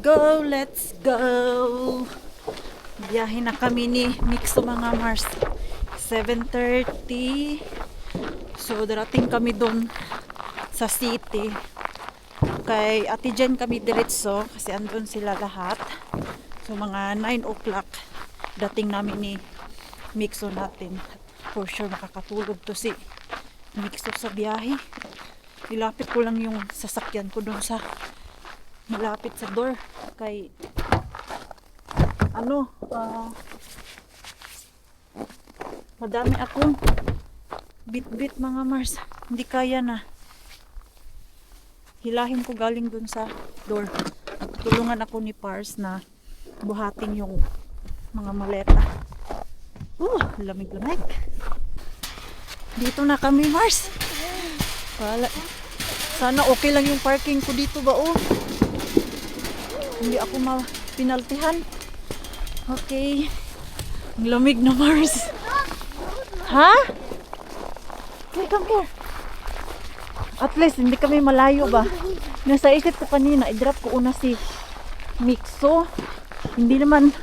go, let's go. Biyahe na kami ni Mixo mga Mars. 7:30. So, darating kami doon sa city. Kay Ate Jen kami diretso kasi andun sila lahat. So, mga 9 o'clock dating namin ni Mixo natin. For sure, makakatulog to si Mixo sa biyahe. Ilapit ko lang yung sasakyan ko doon sa malapit sa door. Kay madami akong bit-bit mga Mars. Hindi kaya na. Hilahin ko galing dun sa door. Tulungan ako ni Pars na buhatin yung mga maleta. Lamig-lamig. Dito na kami, Mars. Sana okay lang yung parking ko dito ba, Hindi ako pinaltihan. Okay. Ang lamig na, Mars. Ha? Hey, come here. At least, hindi kami malayo ba? Nasa isip ko kanina, i-drop ko una si Mixo. Hindi naman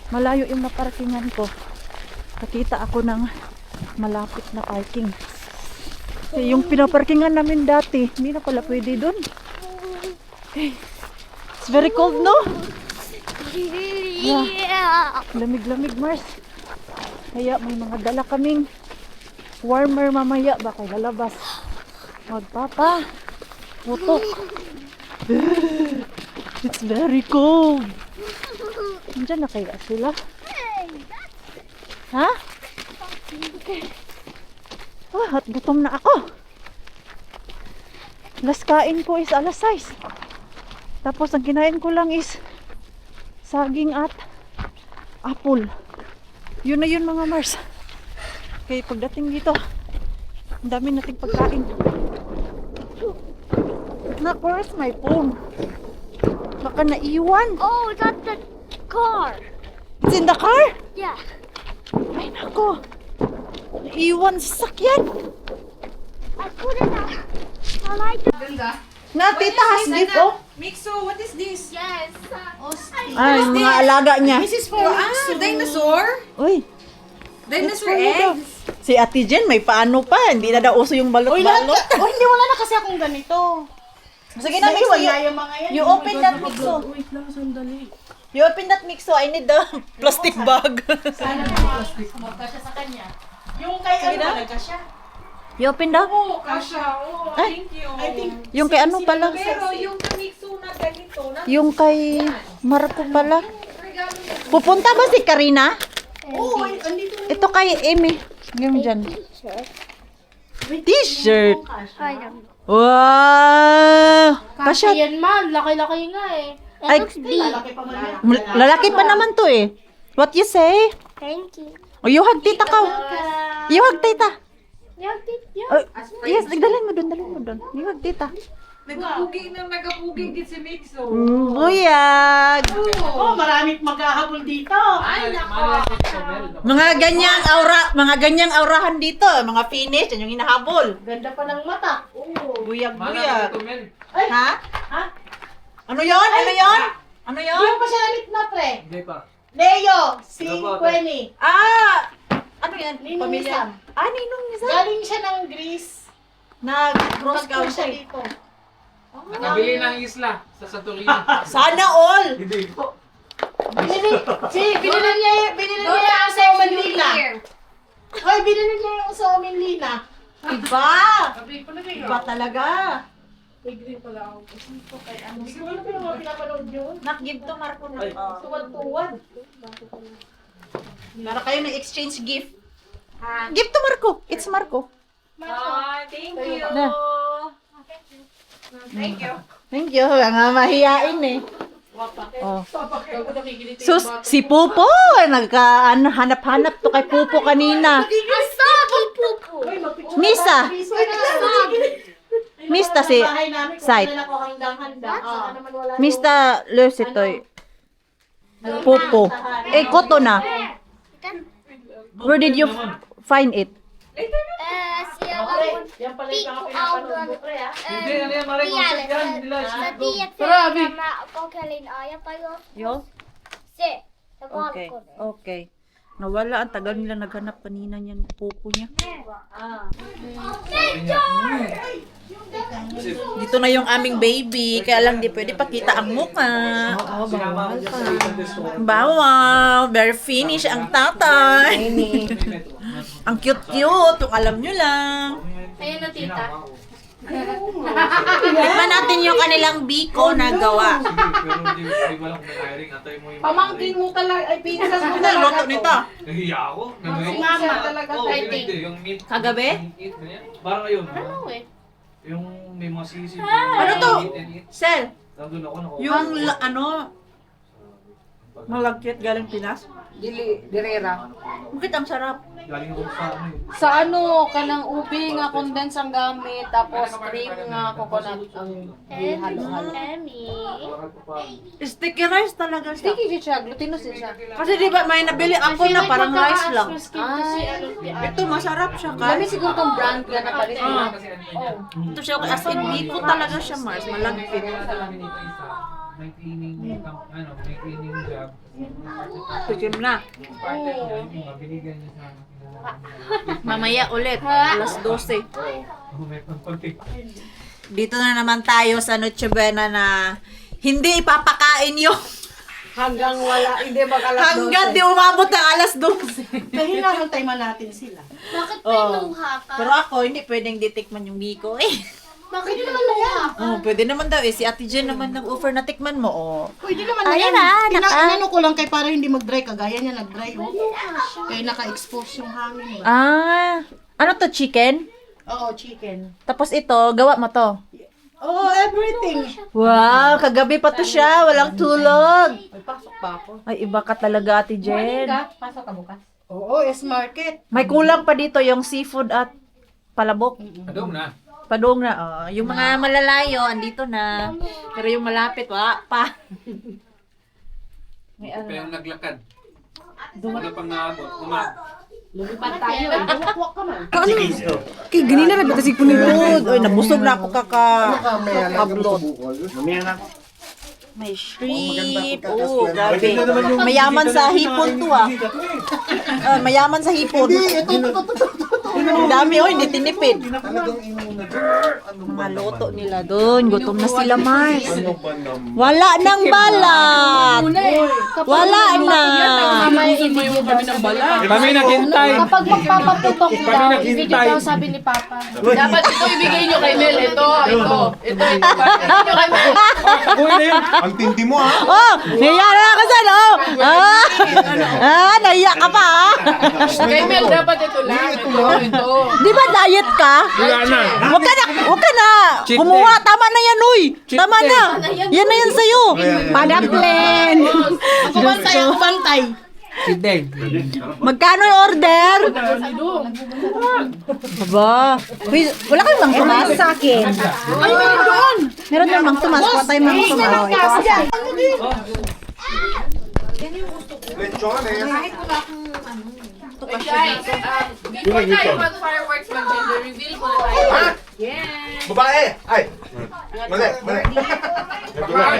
malayo yung naparkingan ko. Nakita ako ng malapit na parking. Kasi yung pinaparkingan namin dati, hindi na pala pwede dun. Okay. It's very cold, no? Yeah. Lamig-lamig, Mars. Kaya may mga dala kaming warmer mamaya. Baka lalabas. Magpapa. Putok. It's very cold. Nandiyan na kaya sila? Ha? Okay. At gutom na ako. Last kain ko is alas 6. Tapos ang kinain ko lang is saging at apple. Yun na yun mga Mars. Okay, pagdating dito, ang dami nating pagkain. Na, where's my phone? Baka naiwan. Oh, that's the car. It's in the car? Yeah. Ay nako. Naiwan sa sakyan. I put it out. I like it. Na, tita has gift, oh. Mixo, what is this? Yes. Ay, mga alaga niya. This is for dinosaur? Uy. Dinosaur eggs? Si Ate Jen, may paano pa. Hindi na daw uso yung balot-balot. Hindi, wala na kasi akong ganito. Sige na, Mixo. You open that, Mixo. Wait lang, sandali. You open that, Mixo. I need the plastic bag. Magkasya sa kanya. Yung kay ano talaga siya. You open daw? Oh, kasha. Oh, Ay. thank you. I think Yung kay ano pala? Pero yung Mixo na ganito, na Yung kay Marco pala. regalo niya. Pupunta ba si Karina? oo, andito na. Ito kay Amy. Yung dyan. T-shirt. I know. Wow! Kasi Kasya. yan man, laki-laki nga eh. Ay, Lalaki pa man yan. lalaki pa naman to eh. What you say? Thank you. Oh, you hug tita ka. You hug tita. Yeah. Oh, yes, dalhin mo doon. You hug tita. Nagapuging din si Mixo. Buyag! Oh, maraming maghahabol dito. Ay, nako. Mga ganyang aurahan dito. Mga finish, yan yung hinahabol. Ganda pa ng mata. Oo. Buyag. Ay, Ha? Ano yon? Ano yon? Hindi pa siya namit na, pre. Hindi pa. Leo, si Ano ba, Quenny. Ah! Ano yan? Ninong Pamilya? Nissan. Ninong Nissan? Galing siya ng Greece. Nag-cross Nagpunta siya country. dito. Nakabili ng isla sa Santorini. Sana all! Hindi po. Binili niya yung sa Manila. Hoy, binili niya yung sa Manila. Iba! Iba talaga. May green pala ako. Kasi ito kay ano. Hindi ko alam kung pinapanood yun. Nak-give to Marco na. Tuwad-tuwad. Para kayo na exchange gift. Give to Marco. It's Marco. Thank you. Na. Thank you. Thank you. Nga mahiyain eh. Oh. Sus, si Pupo. Hanap-hanap to kay Pupo kanina. Asagi pupu. Misa. Mista si Site. Mista Lusitoy. Pupo. Koto na. Where did you find it? Siya Yan pala Pick yung mga out pinapanood mo, pre, ah. Hindi, ano yan, Mare? Concept yan. Hindi lang Sa shit. diet Grabe. na kokelin aya tayo. Yo? Si. Okay. Okay. Nawala. Ang tagal nila naghanap kanina niyan. Pupo niya. Dito na yung aming baby. Kaya lang di pwede pakita ang mukha. Oo, Sinama ko dyan sa isang restaurant. Bawal. Very finish ang tatay. Ang cute-cute. Yung alam nyo lang. Ayun na tita. Tikman natin yung kanilang biko na gawa. Sige, pero hindi walang hiring. Atay mo yung... Pamangkin mo talaga, ay pinsas mo Ano talaga luto to. nito? Nahiya ako. Si mama talaga, Oo, I think. hindi. Yung meat. Kagabi? Eat na yan. Parang ngayon. eh. Yung may mga sisig. Ano to? Eat and eat. Sel, Nandun ako. yung ano, malagkit galing Pinas. Direra. Bakit ang sarap? Galing ako sa ano eh. Sa ano, kanang ube nga condense ang gamit, tapos cream nga coconut ang halo-halo. Emmy. Sticky rice talaga siya. Sticky siya, glutinous din siya. Kasi di ba may nabili ako na parang rice lang. Ay, Ito masarap siya dami guys. siguro tong brand nga na palit. Ito siya as in biko talaga siya Mars, malagkit. Kaya sa namin ito isa, may cleaning, may cleaning job. Tikim na. Partner niya, yung mabiligan niya sa akin. Mamaya ulit, alas 12. May pagpagpig. Dito na naman tayo sa Noche Buena na hindi ipapakain yung Hanggang wala, hindi mag-alas hanggang di umabot ng alas 12. Kaya hinahantay man natin sila. Bakit Oh. may luha ka? Pero ako, hindi pwedeng ditikman yung biko eh. Bakit naman luha? Oh, pwede naman daw eh. Si Ate Jen naman nag-offer na tikman mo. Oh. Pwede naman na Ayun yan. na, Inano ko lang kay para hindi mag-dry, kagaya niya nag-dry. Oh. Kaya naka-expose yung hangin ba? Ah, ano to, chicken? Oo, chicken. Tapos ito, gawa mo to. Oh, everything. Wow, kagabi pa to siya. Walang tulog. May pasok pa ako. Ay, iba ka talaga, Ate Jen. Pasok ka bukas? Oo, S-Market. May kulang pa dito yung seafood at palabok. Adong na. Padong na. Oh. Yung mga malalayo, andito na. Pero yung malapit, wala pa. May ano. Pa yung naglakad. Wala pang naabot. Lumipad tayo. Duwak-wak ka man. Kay ganina na kasi punod. Oy, nabusog na ako kaka-upload. May shrimp. Oh, grabe. Mayaman sa hipon to ah. Mayaman sa hipon. Ang dami, oh, hindi tinipid. Mga loto nila doon. Gutom na sila, Mars. Wala nang balat. Wala na. Kami naghintay. Kapag magpapaputok Kami daw, naghintay. ibigay daw sabi ni Papa. Dapat ito ibigay nyo kay Mel. Ito. Ibigay nyo kay Mel. Uy na yun. Ang tindi mo ha? Oh, naiya na ako dyan, oh. Naiya ka pa, ah. Kay Mel, dapat ito lang. Ito. Di ba diet ka? Wala na. Huwag ka na. Kumuha, tama na yan, uy. Tama na. Yan na yan sa'yo. Padaplen. Ako bantay, ako bantay. Sit down. Magkano yung order? Aba. Uy, wala kang mang tumas sa akin. Ay, meron doon. Meron yung mang tumas. Patay mang tumas. Oh, ito. Lechon eh. Before tayo mag-fireworks mag-gender reveal ko na tayo. Ha? Babae! Ay! Mali, mali.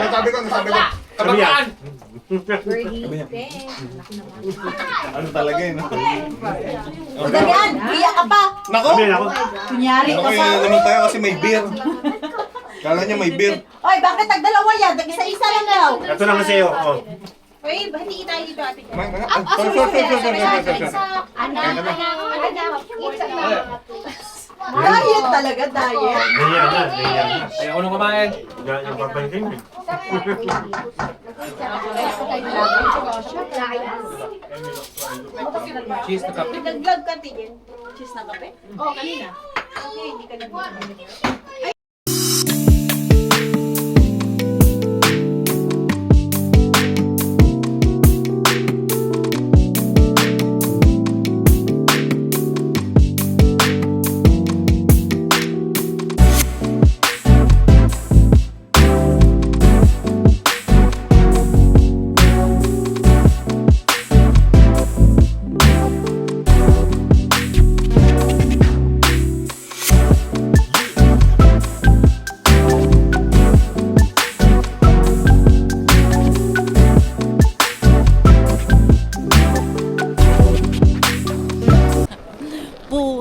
Nasabi ko. Kabataan. Ano talaga yun? Damian, iyak ka pa. Nako! Kunyari ka Okay, pa. naman tayo kasi may beer. Kala niya may beer. Oy, bakit tagdalawa yan? Tag-isa-isa lang daw. Ito naman sa'yo. Oh. Uy, hindi tayo dito, ate. Sorry. Diet talaga, diet. Ayaw ko nung kumain. Cheese na kape. Nag-vlog ka, Tigin. Cheese na kape? Oo, kanina. Okay, hindi ka nag-vlog.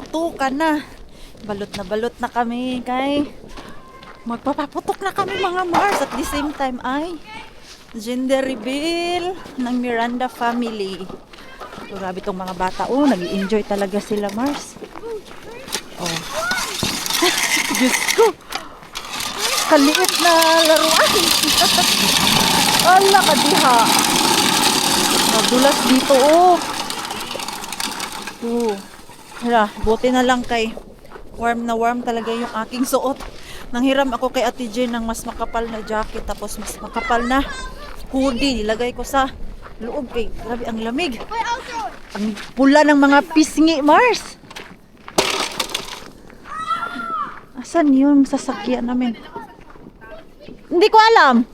putukan na. Balot na kami kay magpapaputok na kami mga Mars at the same time ay gender reveal ng Miranda family. Grabe tong mga bata. Oh, nag-i-enjoy talaga sila Mars. Oh. Diyos ko. Kaliit na laruan. Ala ka diha. Nadulas dito oh. Oh. Hala, buti na lang kay warm na warm talaga yung aking suot. Nanghiram ako kay Ate Jane ng mas makapal na jacket tapos mas makapal na hoodie. Nilagay ko sa loob kay grabe ang lamig. Ang pula ng mga pisngi Mars. Asan yung sasakyan namin? Hindi ko alam.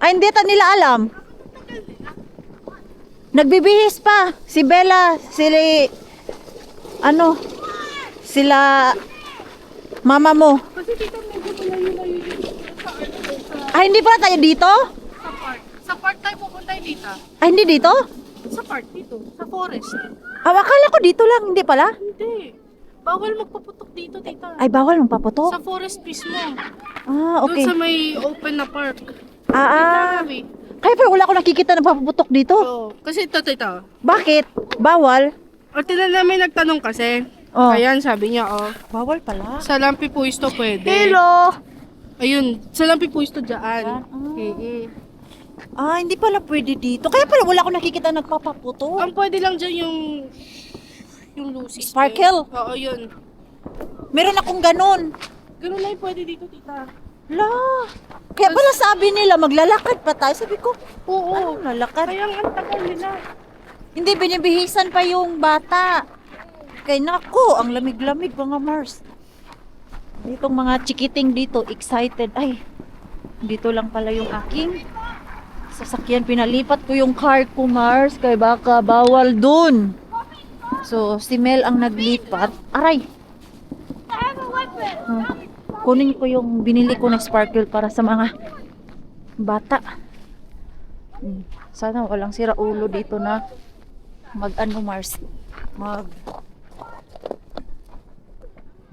Ay, hindi ta nila alam. Nagbibihis pa. Si Bella, sila mama mo. Ay, hindi pala tayo dito? Sa park tayo pupunta dito. Ay, hindi dito? Sa park dito. Sa forest. Ah, akala ko dito lang. Hindi pala? Hindi. Bawal magpaputok dito, tita. Ay, bawal mong paputok? Sa forest mismo. Ah, okay. Doon sa may open na park. Kaya pala wala ako nakikita na paputok dito. Oo. Kasi ito, tita. Bakit? Bawal? O, tinan namin nagtanong kasi. Oh. Ayan, sabi niya, Bawal pala. sa Lampi Puisto pwede. Hello! Ayun, sa Lampi Puisto dyan. Ah, hindi pala pwede dito. Kaya pala wala ako nakikita nagpapaputok. Ang pwede lang dyan yung Lucy. Sparkle? Oo, yun. Meron akong ganun. Ganun lang yung pwede dito, tita. La. Kaya pala sabi nila maglalakad pa tayo. Sabi ko, Oo. ano lalakad? Kaya ang tagal nila. Hindi, binibihisan pa yung bata. Kaya naku, ang lamig-lamig mga Mars. Ditong mga chikiting dito, excited. Ay, dito lang pala yung aking sasakyan. Pinalipat ko yung car ko Mars. Kaya baka bawal dun. So, si Mel ang naglipat. Aray! Kunin ko yung binili ko na sparkle para sa mga bata. Sana walang sira ulo dito na Mars.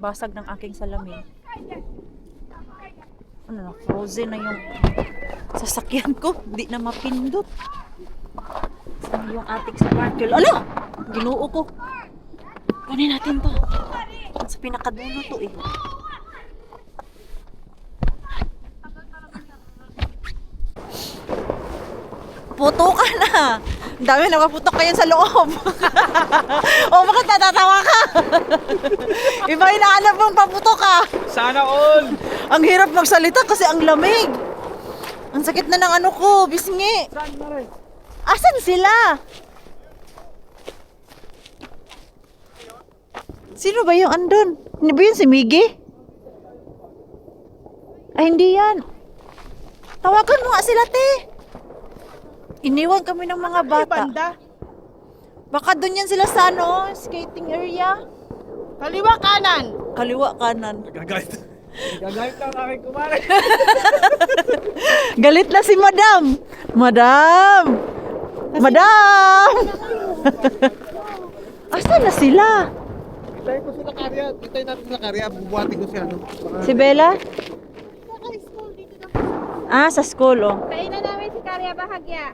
Basag ng aking salamin. Ano na, frozen na yung sasakyan ko. Hindi na mapindot. Saan yung ating sparkle? Ala! Ginoo ko. Kunin natin to. Sa pinakadulo to eh. Putukan na. Ang dami nakaputok kayo sa loob. O bakit natatawa ka? Iba hinahanap mong paputok ka. Sana all! Ang hirap magsalita kasi ang lamig. Ang sakit na ng ano ko, bisngi. Asan sila? Sino ba yung andun? Hindi ba yun si Miggy? Ay, hindi yan. Tawagan mo nga sila, te. Iniwan kami ng mga bata. Baka doon yan sila sa ano, skating area. Kaliwa kanan. Kaliwa kanan. Gagayt. Gagayt na aking kumare. Galit na si Madam. Madam! Madam! Asan na sila? Hintayin ko sila karya. Hintayin natin sila karya. Bubuhatin ko siya. Si Bella? Ah, sa school, oh. Kainan namin si Karya Bahagya.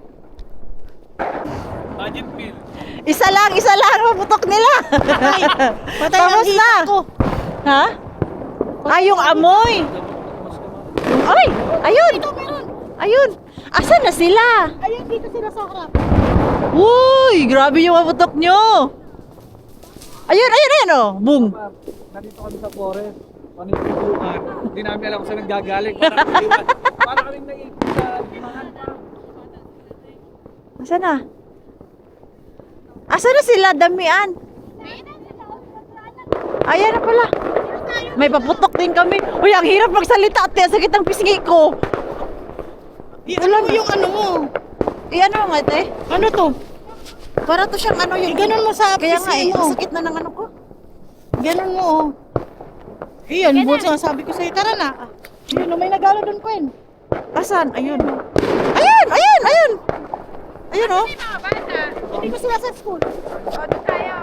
Budget bill. Isa lang, maputok nila. Tapos na. Ha? Ah, yung amoy. Ay, ayun. Ayun. Asan na sila? Ayun, dito sila sa harap. Uy, grabe yung maputok nyo. Ayun, oh. Boom. Nandito kami sa forest. Panitulungan. Hindi namin alam kung saan naggagaling. Para kaming naikot sa gimahan pa. Asan na? Asan na sila? Damian. Ayan na pala. May paputok din kami. Uy, ang hirap magsalita at sakit ang pisngi ko. Alam mo yung ano mo. Ano nga, te? Ano to? Para to siyang ano yung... Ganun mo sa Kaya nga pisngi eh, mo. ang sakit na ng ano ko. Ganun mo. Iyan, buti nga sabi ko sa'yo, tara na. Yun, may nagalo doon, Gwen. Asan? Ayun. Ayun, oh. Mga bata. Hindi ko sila sa school. O, doon tayo.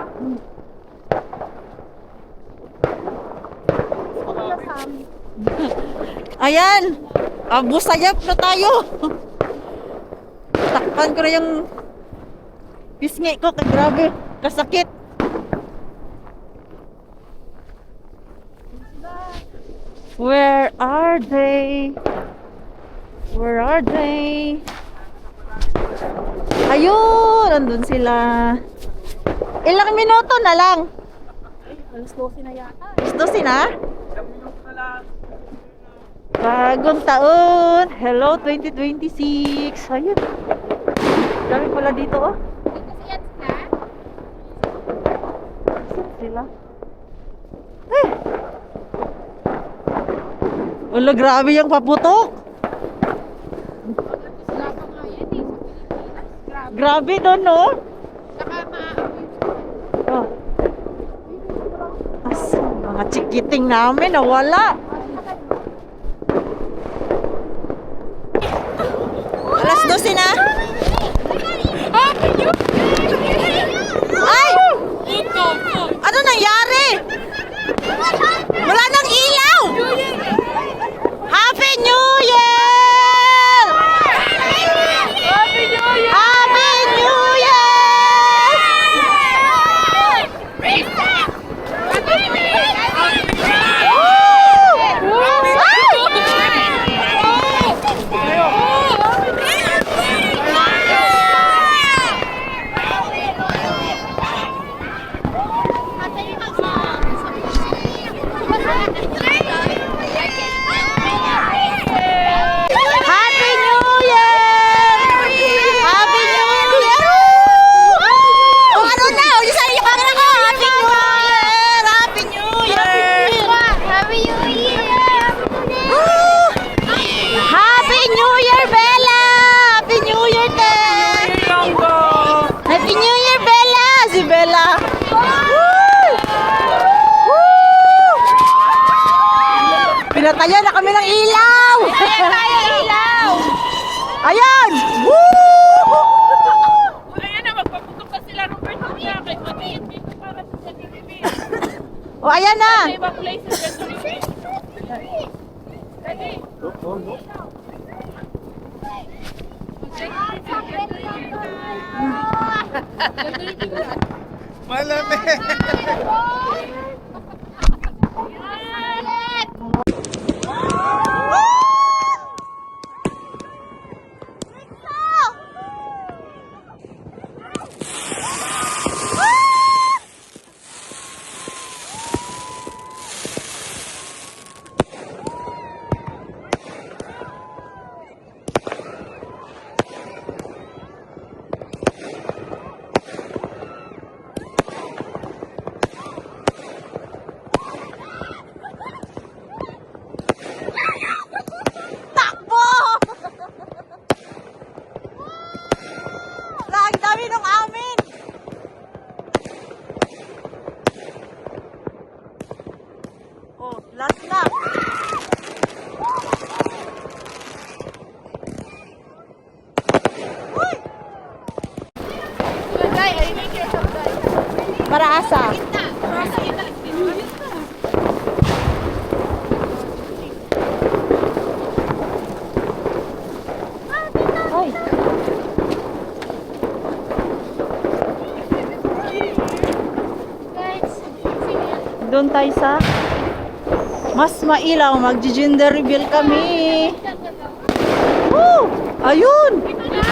Ayan. Busayap na tayo. Takpan ko na yung pisngi ko. Grabe. Kasakit. Where are they? Where are they? Ayun! Andun sila. Ilang minuto na lang? Alas 12 na yata. Alas 12 na? Bagong taon! Hello 2026! Ayun. Dami pala dito oh. Kasi yan sila. Saan sila? Eh! Wala, grabe yung paputok! Sila pa nga yan eh. Grabe. Grabe doon no? Saka Oh. As, mga chikiting namin nawala. Alas 12 na? Ay! Ano nangyari? Wala nang ilaw! Happy New Year! Happy New Year! Happy New Year! Happy New Year! Happy New Year! Oh, ano na? O, yung sarili ko ako. Happy New Year! Happy New Year! Happy New Year! Oh! Happy New Year, Bella! Happy New Year, te! Happy New Year, Bella! Si Bella! Woo! Woo! Pinatayan na kami ng ilaw! Ilaw! Ayan! Woo! Ayan na, magpaputok na sila Roberto niya. Kay Matiyan dito para sa Jollibee. O, ayan na! Sa ibang places sa Jollibee. Dali. Malamig. Takbo! Lagi dami nung amin! Oh, last na! Uy! Para asa? Ay! Guys, Doon tayo sa mas mailaw, mag-gender reveal kami. Woo! Ayun! Dito na!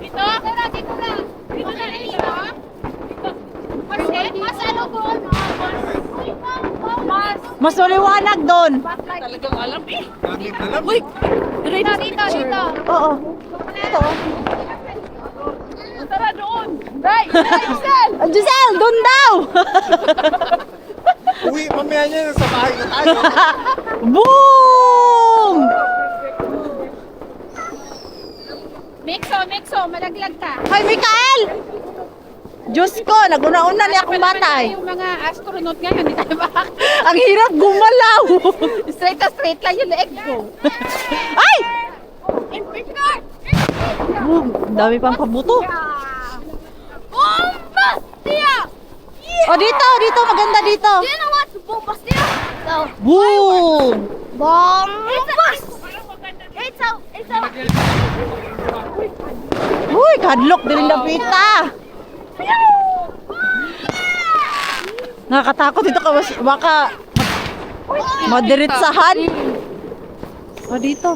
Dito! Tara, dito na! Dito na, dito! Mas ano ko? Mas maliwanag doon. Talagang alam eh. Laging alam. Dito, dito! Oo. Ito. Tara doon. Right. Giselle. Giselle, doon daw! Uwi, mamaya niya sa bahay na tayo. Boom! Mixo, malaglag ka. Hoy, Mikael! Diyos ko, naguna-una niya akong batay. Yung mga astronaut ngayon, hindi tayo baka. Ang hirap gumalaw. Straight na straight lang yung leeg ko. Ay! Inferior! Boom! Ang dami pang pabuto. Bombastia! O, dito, maganda dito. You know what's bombastia? No. Boom! Uy, kadlok din ang pita. Nakakatakot dito ka baka madiritsahan. O dito.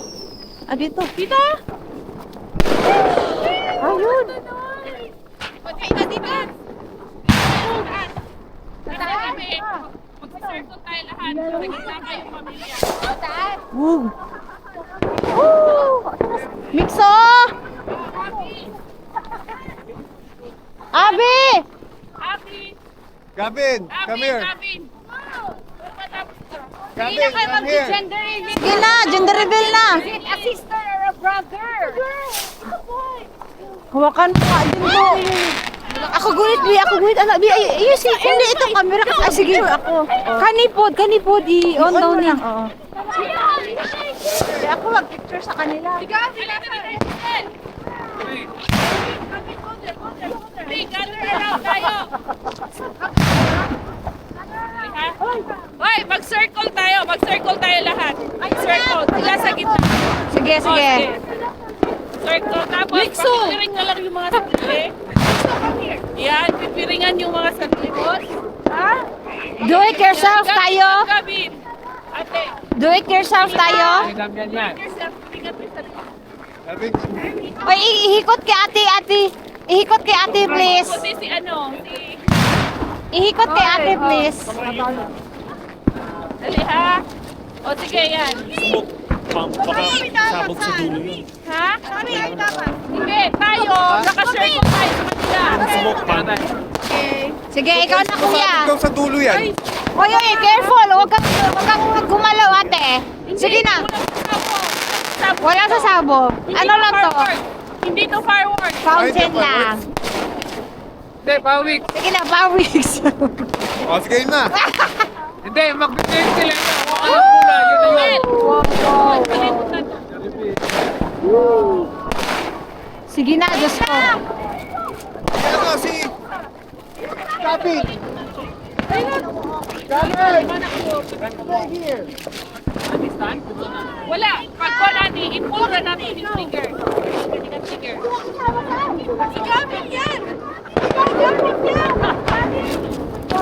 Dito. Dito. Ayun. Okay na, di ba? Mag-circle tayo lahat. Magkita kayong pamilya. Woo. Woo. Mixo. Abi. Happy! Gavin, come here. Gavin! Gavin, come here. Sige na, gender reveal na. A sister or a brother? Hawakan mo nga din ko. Ako gulit, Bi. Ako gulit. Ano, Bi, ayusin. Hindi, ito camera. Ah, sige, ako. Kanipod. I-on down niya. Oo. Ako mag-picture sa kanila. Hey, gather around tayo! Hoy, mag-circle tayo lahat. Circle, sila sa gitna. Sige. Circle, tapos pakipiring na lang yung mga sarili. Yan, pipiringan yung mga sarili. Do it yourself tayo. Gavin! Ate, Do it yourself tayo. Damian yan. piringan mo yung sarili. Gavin, Oy, ihikot kay ate. Ihikot kay ate, please. Kasi si Ihikot kay ate, please. Dali ha. O sige, yan. sabog sa dulo yun. Ha? Hindi, tayo. Naka-circle tayo sa kanila. Smoke pan. Sige, ikaw na kuya. Ikaw sa dulo yan. Oy, careful. Huwag kang gumalaw, ate. Sige na. Wala sa sabog. Ano lang to? Hindi to firework. Fountain lang. Hindi, pawik. Sige na, pawiks. O, sige yun na. Hindi, magbibigay sila. Hawakan ng pula, yun na yun. Sige na, Diyos ko. Kaya nga si... Gavin. Wala. Pag wala ni, ipura natin yung finger. Finger. Si Gavin yan!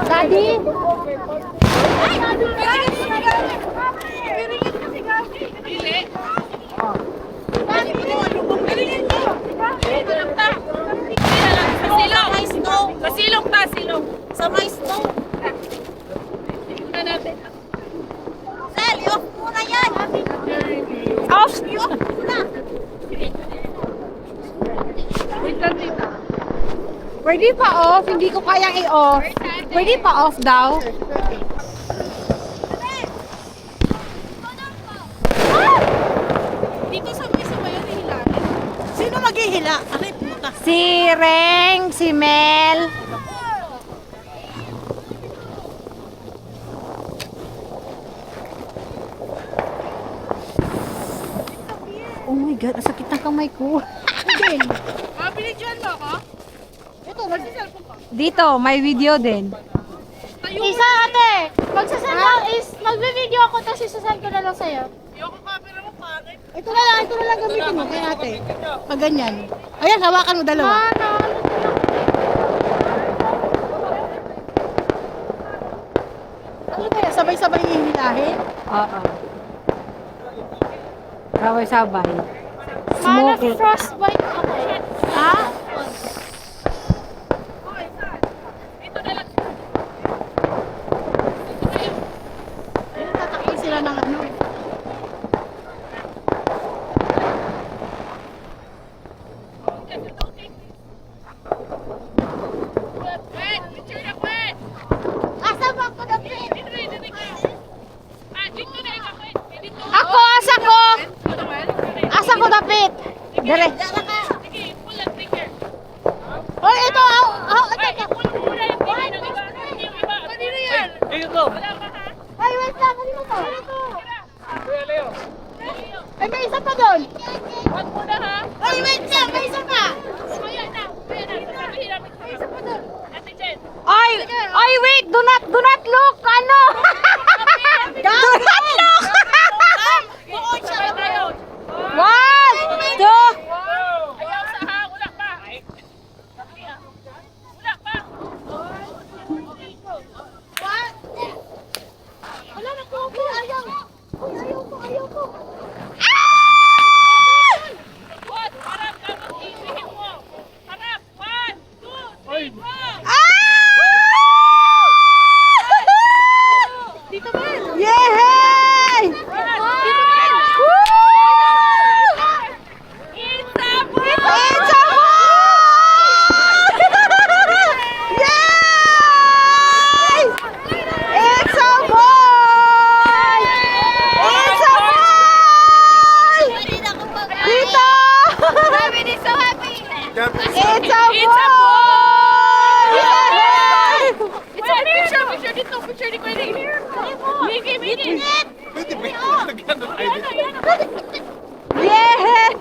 Daddy? Pili. Dito lang ta. Sa silong. Sa silong ta, silong. Sa may snow. Tingnan natin. Sel, off muna yan. Off! Wait lang dito. Pwede pa off, hindi ko kayang i-off. Pwede pa off daw. Dito sa may sabayan ni Hilary. Sino maghihila? Aray, puta. Si Reng, si Mel. Oh my God, ang sakit ng kamay ko. Binidyoan mo ako? Ito, nag-cellphone ka. Dito, may video din. Isa ate, magsasend lang is, magbe-video ako tapos isasend ko na lang sa'yo. Yung camera mo pangit. Ito na lang gamitin mo kay ate. Pag ganyan. Ayan, hawakan mo dalawa. Ano kaya, sabay-sabay hihilahin? Oo. Sabay-sabay. Mana Smoke. frostbite ako. Ha? Ito na lang. Ayun, tatakay sila ng ano. Wait, picture na wait. Asa ba ako na pin? Dito na, dito na. Dito na ikaw. Dito. Ako, asa ko! Asa ko dapit? Dire. Sige, pull and trigger. Hoy, ito! Ay, pull muna yung tingin ng iba. Yung iba. Kanino yan? Ayun to. Wala pa ha? Ay, wait lang, kanino to? Kuya Leo. Ay, may isa pa doon! Wag muna ha? Ay, wait lang, may isa pa. Kuya na. Sasabihin namin sa'yo. Ate Jen. Ay, wait! Do not look! Ano? Do not look! What? Harap ka mag-ibigin mo. Harap. 1, 2, 3, 4. Dito ba? Yay! It's a boy! It's a boy! Yay! It's a boy! It's a boy! Dito! Is so happy! It's a It's a boy! It's a picture! Picture dito! Picture di ko yun! Miki! Miki! Pwede ba yung lagyan ng ID? Yay!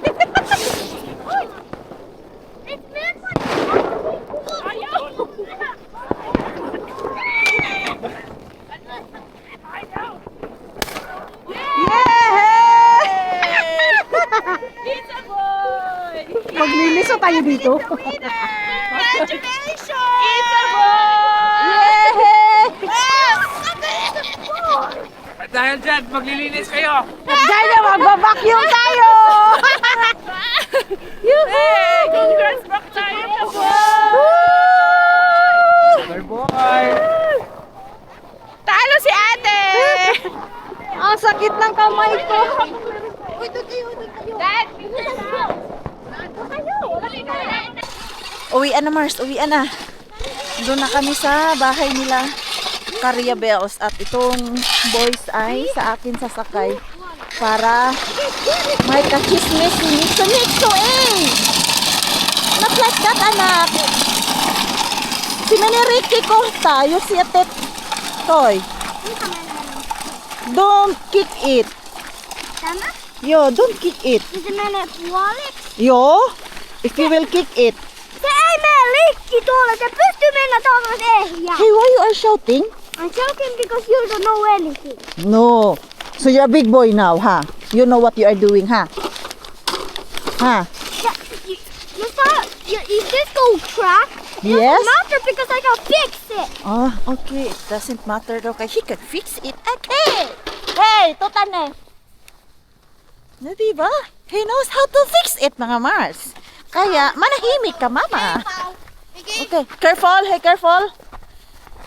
Ayaw! Yay! It's a boy! Magliliso tayo dito. Congratulations! It's a boy! At dahil dyan, maglilinis kayo. Dahil na magbabacuum tayo! Hey! Congrats back tayo ka boy! Boy, boy. Talo si ate! Ang sakit ng kamay ko. Dad! Uwian na, Mars. Uwian na. Doon na kami sa bahay nila. Caria Bells. At itong boys ay sa akin sasakay para may kachismis si Nixo not like that, anak. Si Ricky Costa, you see a tip toy. Don't kick it. Tama? Yo, don't kick it. Is it meant wallet? Yo, if you will kick it. Se ei mene liikki tuolla, se pystyy mennä tuolla ehjää. Hey, why you are shouting? I'm joking because you don't know anything. No. So you're a big boy now, huh? You know what you are doing, huh? Huh? If this go crack, it Yes? doesn't matter because I can fix it. Oh, okay. It doesn't matter. Okay, he can fix it. Okay. Hey, tutane. Na diba? He knows how to fix it, mga Mars. Kaya, manahimik ka, mama. Okay, careful. Hey, careful.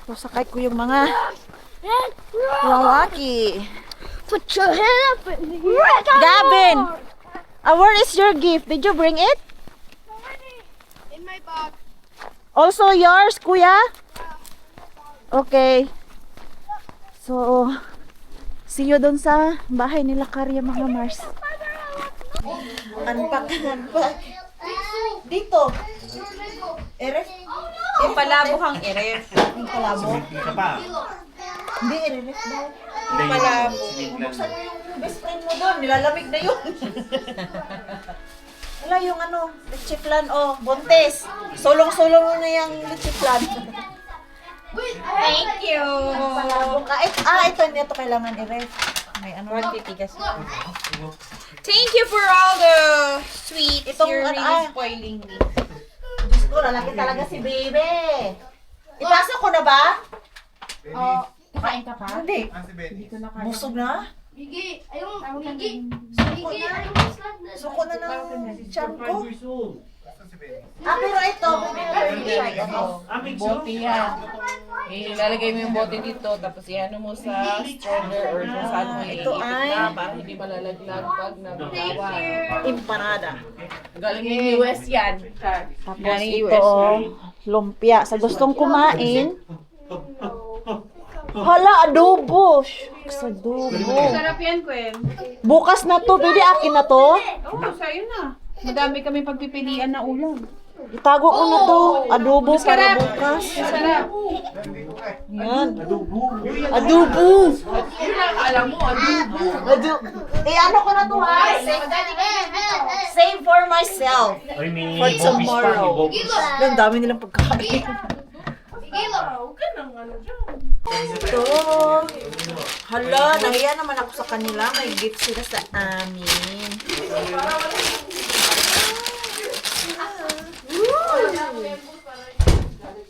So, sakay ko yung mga lalaki. Put your head up. Gavin! Where is your gift? Did you bring it? In my bag. Also yours, kuya? Okay. So, see you doon sa bahay nila Caria, mga Mars. Unpack. Dito. Eref? Yung palabo kang eref. Yung palabo? Hindi, eref daw. Yung palabo. Buksan mo yung best friend mo doon. Nilalamig na yun. Wala yung ano, leche flan o bontes. Solong-solong mo na yung leche flan. Thank you! Palabo ka. Ito kailangan i-ref. May ano. Thank you for all the sweets. Itong You're ano, really spoiling me. Diyos ko, lalaki talaga si Bebe. Ipasok ko na ba? Kain ka pa? Hindi. Busog na? Bigi, ayun, Bigi. Suko na ng tiyan ko. Pero ito, Bote yan. Ilalagay mo yung bote dito, tapos iano mo sa stroller or kung saan mo Ito ay para hindi malalaglag pag nagkawan. empanada. Galing ng US yan. Tapos ito, lumpia. Sa gustong kumain, hala, adobo. Shucks, adobo. Sarap yan, Gwen. Bukas na to, pwede akin na to. Oo, sa'yo na. Madami kami pagpipilian na ulam. Itago ko na to. Adobo para bukas. Sarap. Yan. Adobo. Alam mo, Ano ko na to, ha? Save for myself. For tomorrow. Ang dami nilang pagkain. Ito. Hala, nahiya naman ako sa kanila. May gift sila sa amin.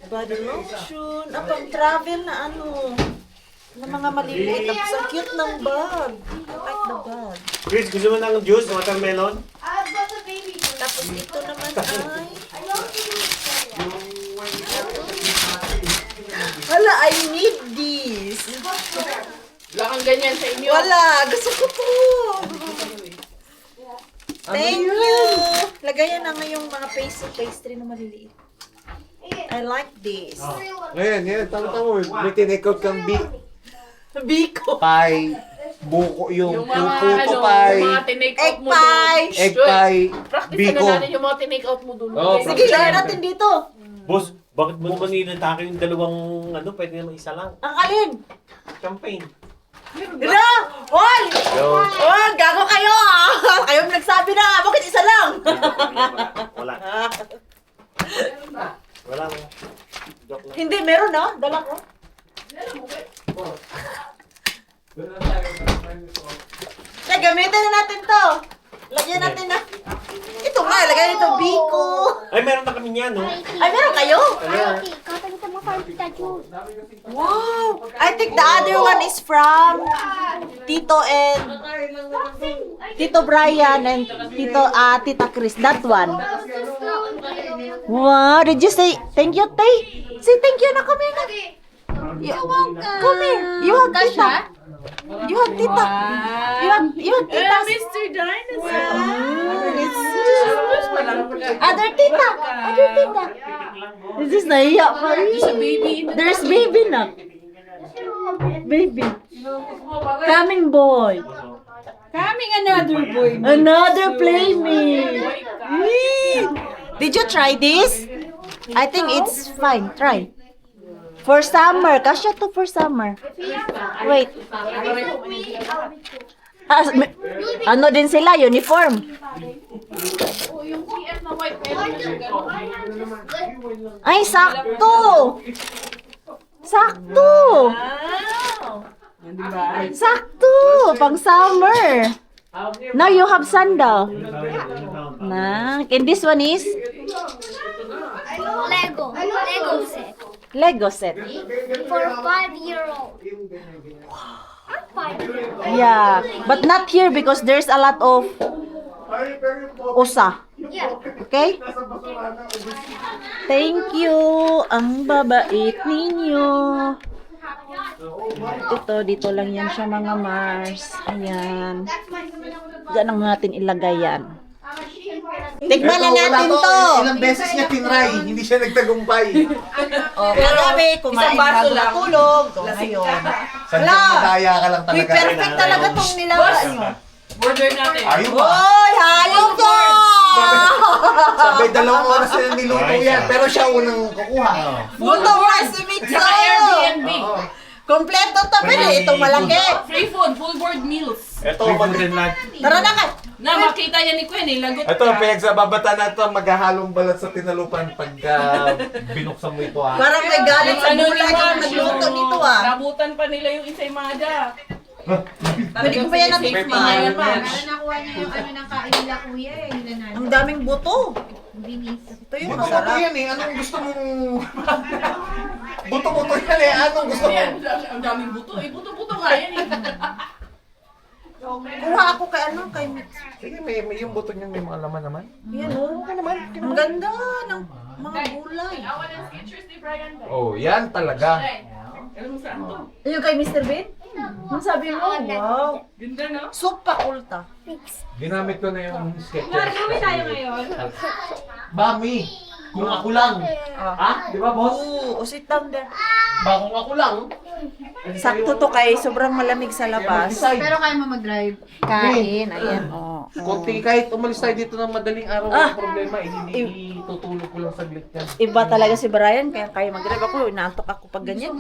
Body lotion. Pang travel na ano. Na mga maliliit. Tapos ang cute ng bag. I like the bag. Chris, gusto mo ng juice, watermelon? Tapos ito naman ay... Wala, I need this. Wala kang ganyan sa inyo. Wala, gusto ko to. Thank you. Lagayan na ngayong mga pastry na maliliit. I like this. Ngayon, tama-tama. May tinake-out kang Biko. pie, buko yung Yung mga puto ano, pie, yung mga tinake out Egg mo pie. egg pie, Practice biko. na natin yung mga tinake out mo doon. Oo, Sige, lagyan natin dito. Boss, bakit mo naman inatake yung dalawang ano, pwede naman isa lang. Ang alin? Champagne. Hala! Hoy! Oh, gago kayo ah! Kayo nagsabi na, bakit isa lang? Wala. Wala. Joke lang. Hindi, meron ah. Dala ko. Kaya gamitin na natin to. Lagyan natin na. Ito nga, lagyan nito biko. Ay, meron na kami niyan, no? Ay, meron kayo? Wow! I think the other one is from Tito and Tito Brian and Tita Chris. That one. Wow! Did you say thank you, Tay? Say thank you na kami na. Come here. You hug Tita. You hug Tita. You hug Tita. Mr. Dinosaur. Other Tita. Other Tita. This is nahiya pa rin. There's a baby in the There's baby na. Baby. Coming boy. Coming another boy. Another playmate. Yee! Did you try this? I think it's fine. Try. For summer. Kasya to for summer. Wait. Ano din sila? Uniform. Yung PF na white meron. Ay, sakto. Sakto. Sakto. Pang summer. Now you have sandal. Na. And this one is Lego set. Lego set. For 5-year-old. Yeah. But not here because there's a lot of usa. Yeah. Okay? Thank you. Ang babait ninyo. Ito, dito lang yan siya mga Mars. Ayan. Diyan ang natin ilagay yan. Tikman na natin to. Ilang beses niya tinry, hindi siya nagtagumpay. Oh, kagabi, kumain bago natulog. Ngayon. Sadyang madaya ka lang talaga. Perfect talaga tong nilaga nyo. Order natin. Ayun ba? Oy, hayop ko! Sabay dalawang oras na niluto yan, pero siya unang kukuha. Buto mo si Mitso! Airbnb. Kompleto to pa na itong malaki. Free food, full board meals. Ito, magandang lang. Tara na ka. Na makita yan ni Gwen eh. Lagot Ito, pinagsababata na ito, maghahalong balat sa tinalupan pag binuksan mo ito. Parang may galit sa Ano bulay naman, yung nagluto yung nito ah. Nabutan pa nila yung ensaymada. Pwede ko pa yan natikman. Nakuha niya yung ano ng kain nila kuya eh. Nila na. Ang daming buto. Binis. Ito yung Buto-buto masarap. yan eh, anong gusto mong... Buto-buto yan eh, anong gusto mo? Ang daming buto eh. Buto-buto nga yan eh. Kuha ako kay ano, kay Mitch. Sige, may yung buto niyan may mga laman naman. Yan oh. Ang ganda ng mga gulay. Awan ang sketchers ni Brian. Oh, yan talaga. Alam mo saan to? Yung kay Mr. Bean? Ang sabi mo, wow. Ganda no? Soup pa ulta. Ginamit ko na yung sketcher. Gawin tayo ngayon. Mami, kung ako lang. Ha? Di ba, boss? Oo, sit down there. Ba, kung ako lang. Sakto to kay sobrang malamig sa labas. Pero kaya mo mag-drive. Kain, ayan. Oh. Kunti, kahit umalis tayo dito ng madaling araw, walang problema. Hindi tutulog ko lang saglit yan. Iba talaga si Brian, kaya kaya mag-drive ako. Inaantok ako pag ganyan.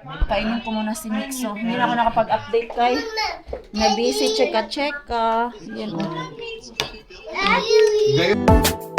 Kainin ko muna si Mitso. Hindi na ako nakapag-update kay. Na busy, cheka-cheka. Yan oh. Gayon.